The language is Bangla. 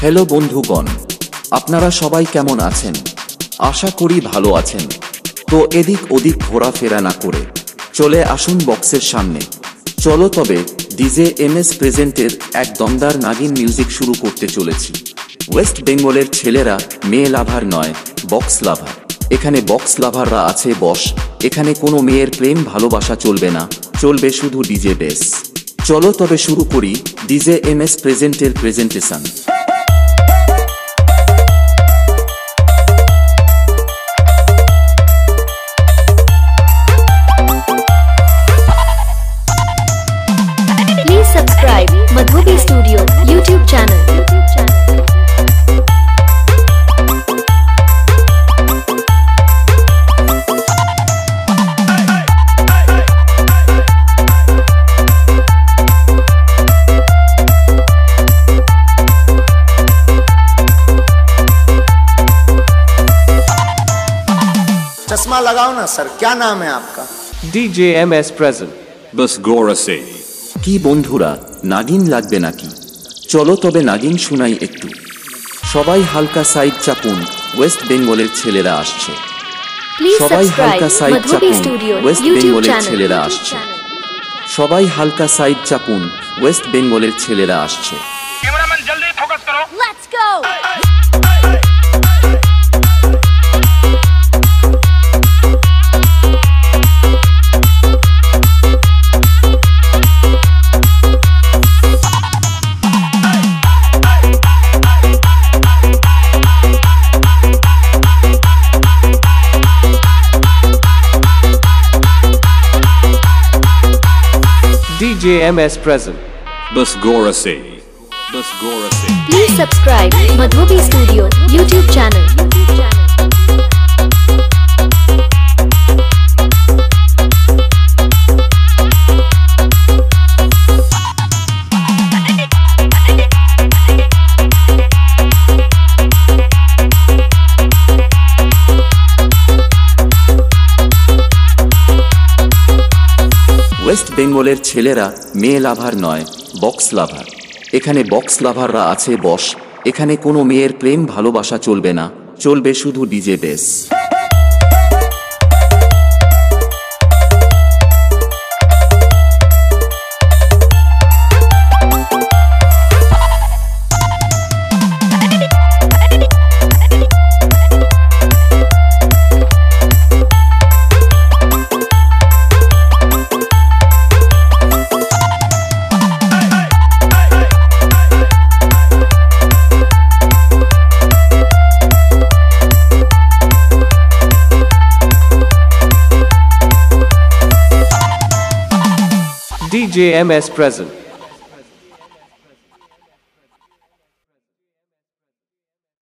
হ্যালো বন্ধুগণ, আপনারা সবাই কেমন আছেন? আশা করি ভালো আছেন। তো এদিক ওদিক ঘোরাফেরা না করে চলে আসুন বক্সের সামনে। চলো তবে ডিজে এমএস প্রেজেন্টের এক দমদার নাগিন মিউজিক শুরু করতে চলেছি। ওয়েস্ট বেঙ্গলের ছেলেরা মেয়ে লাভার নয়, বক্স লাভার। এখানে বক্স লাভাররা আছে বস। এখানে কোনো মেয়ের প্রেম ভালোবাসা চলবে না, চলবে শুধু ডিজে বেস। চলো তবে শুরু করি ডিজে এমএস প্রেজেন্টের presentation. Please subscribe Madhubi Studio YouTube channel. चश्मा लगाओ ना सर, क्या नाम है आपका? DJMS present. बस गौर से কি বন্ধুরা, নাগিন লাগবে নাকি? চলো তবে নাগিন শুনাই একটু। সবাই হালকা সাইড চাপুন, ওয়েস্ট বেঙ্গলের ছেলেরা আসছে। Please সবাই subscribe হালকা side Madhubi চাপুন, Studio West YouTube বেঙ্গলের channel. ছেলেরা আসছে। সবাই হালকা সাইড চাপুন, ওয়েস্ট বেঙ্গলের ছেলেরা আসছে। कैमरामैन जल्दी फोकस करो। Let's go. DJMS present. बस गौर से बस गौर से Please subscribe Madhubi Studio YouTube channel. West বেঙ্গলের ছেলেরা মেয়ে লাভার নয়, বক্স লাভার। এখানে বক্স লাভাররা আছে বস। এখানে কোনো মেয়ের প্রেম ভালোবাসা চলবে না, চলবে শুধু ডিজে বেস। DJMS present.